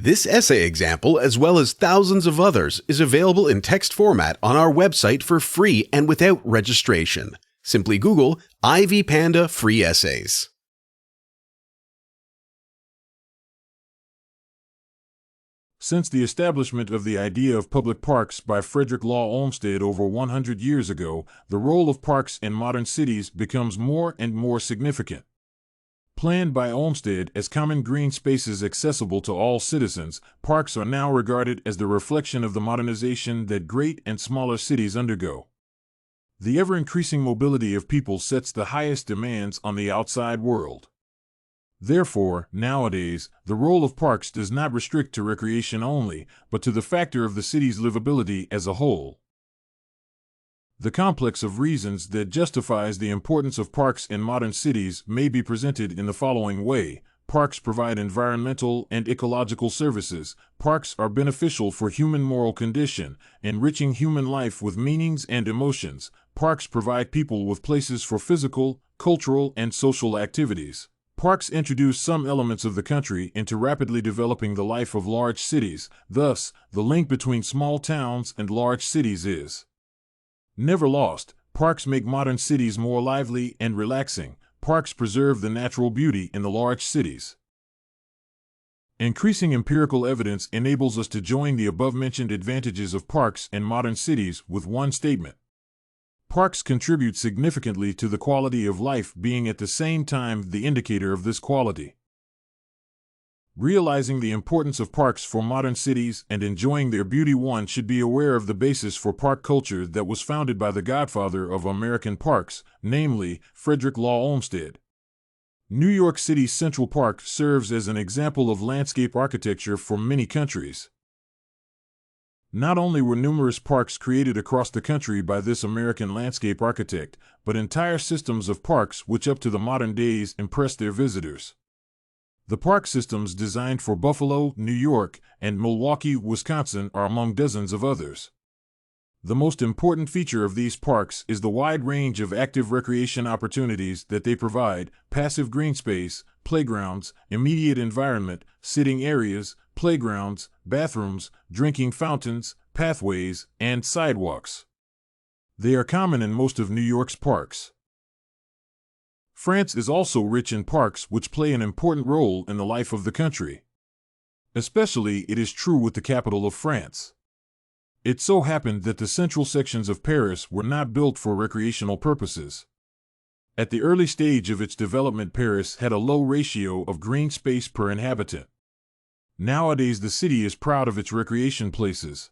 This essay example, as well as thousands of others, is available in text format on our website for free and without registration. Simply Google Ivy Panda Free Essays. Since the establishment of the idea of public parks by Frederick Law Olmsted over 100 years ago, the role of parks in modern cities becomes more and more significant. Planned by Olmsted as common green spaces accessible to all citizens, parks are now regarded as the reflection of the modernization that great and smaller cities undergo. The ever-increasing mobility of people sets the highest demands on the outside world. Therefore, nowadays, the role of parks does not restrict to recreation only, but to the factor of the city's livability as a whole. The complex of reasons that justifies the importance of parks in modern cities may be presented in the following way. Parks provide environmental and ecological services. Parks are beneficial for human moral condition, enriching human life with meanings and emotions. Parks provide people with places for physical, cultural, and social activities. Parks introduce some elements of the country into rapidly developing the life of large cities. Thus, the link between small towns and large cities is never lost. Parks make modern cities more lively and relaxing. Parks preserve the natural beauty in the large cities. Increasing empirical evidence enables us to join the above-mentioned advantages of parks in modern cities with one statement. Parks contribute significantly to the quality of life, being at the same time the indicator of this quality. Realizing the importance of parks for modern cities and enjoying their beauty, one should be aware of the basis for park culture that was founded by the godfather of American parks, namely Frederick Law Olmsted. New York City's Central Park serves as an example of landscape architecture for many countries. Not only were numerous parks created across the country by this American landscape architect, but entire systems of parks which up to the modern days impressed their visitors. The park systems designed for Buffalo, New York, and Milwaukee, Wisconsin are among dozens of others. The most important feature of these parks is the wide range of active recreation opportunities that they provide: passive green space, playgrounds, immediate environment, sitting areas, playgrounds, bathrooms, drinking fountains, pathways, and sidewalks. They are common in most of New York's parks. France is also rich in parks which play an important role in the life of the country. Especially it is true with the capital of France. It so happened that the central sections of Paris were not built for recreational purposes. At the early stage of its development, Paris had a low ratio of green space per inhabitant. Nowadays the city is proud of its recreation places.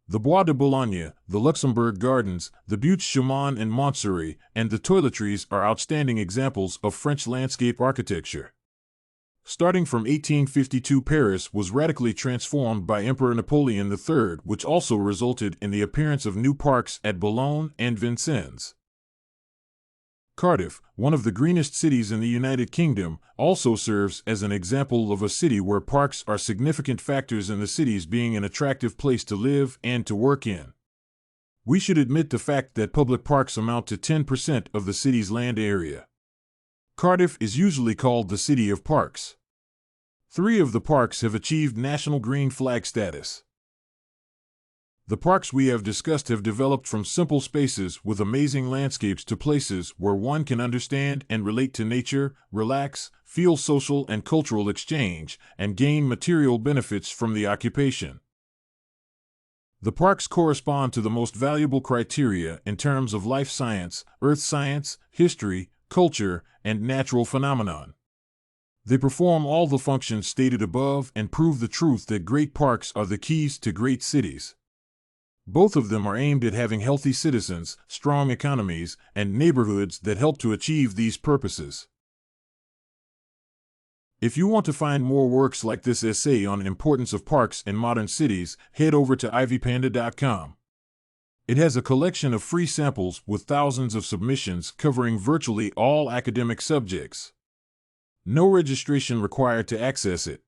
The Bois de Boulogne, the Luxembourg Gardens, the Buttes Chaumont and Montsouris, and the Toiletries are outstanding examples of French landscape architecture. Starting from 1852, Paris was radically transformed by Emperor Napoleon III, which also resulted in the appearance of new parks at Boulogne and Vincennes. Cardiff, one of the greenest cities in the United Kingdom, also serves as an example of a city where parks are significant factors in the city's being an attractive place to live and to work in. We should admit the fact that public parks amount to 10% of the city's land area. Cardiff is usually called the City of Parks. 3 of the parks have achieved National Green Flag status. The parks we have discussed have developed from simple spaces with amazing landscapes to places where one can understand and relate to nature, relax, feel social and cultural exchange, and gain material benefits from the occupation. The parks correspond to the most valuable criteria in terms of life science, earth science, history, culture, and natural phenomenon. They perform all the functions stated above and prove the truth that great parks are the keys to great cities. Both of them are aimed at having healthy citizens, strong economies, and neighborhoods that help to achieve these purposes. If you want to find more works like this essay on the importance of parks in modern cities, head over to ivypanda.com. It has a collection of free samples with thousands of submissions covering virtually all academic subjects. No registration required to access it.